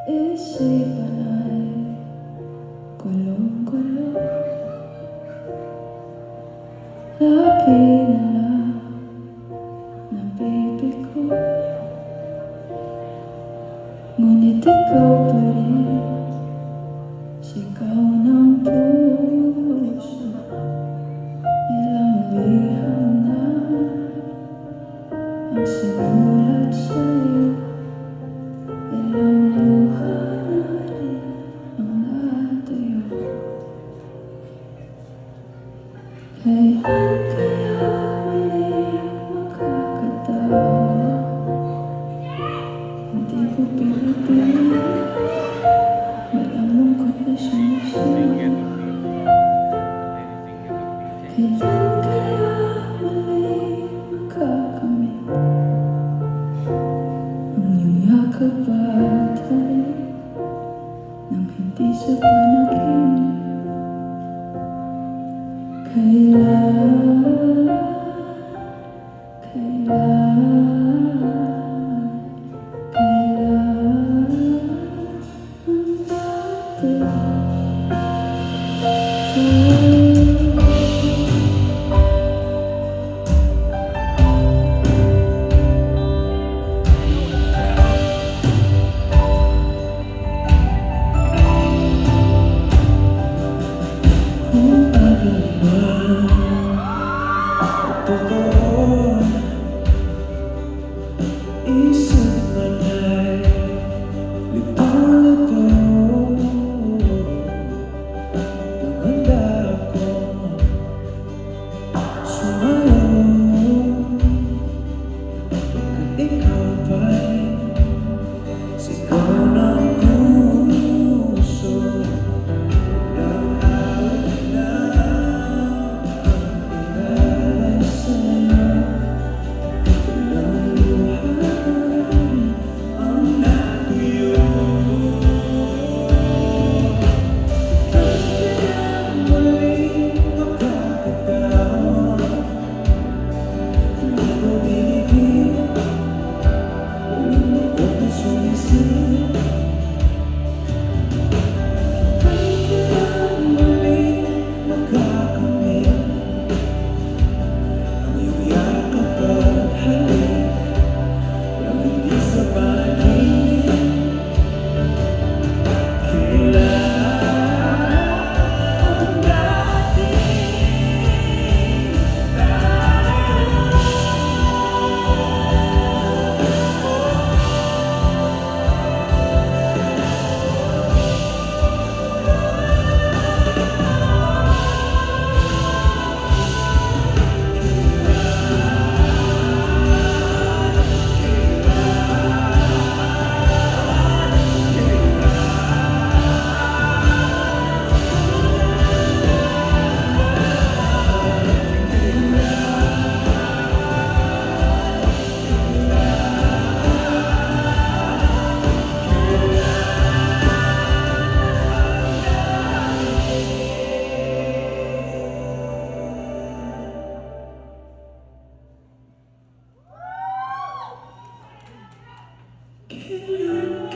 Isipan ay gulong-gulo. Lagi na lang nabibig ko, ngunit ikaw pa rin, sigaw ng puso. Ilang liham na ang sinulat sa'yo, ilang luha na rin ang natayo. Kailan kaya muli makakatawa? Hindi ko pinipilit, walang lungkot na sumisigaw. Kailan kaya muli makakamit ang iyong yakap at halik nang hindi sa panaginip? Kailan ang dati? Kung ano man totoo, isip man ay lito-lito. Nanganda akong sumayo, pagkat ikaw pa'y sigaw ng puso. Kailan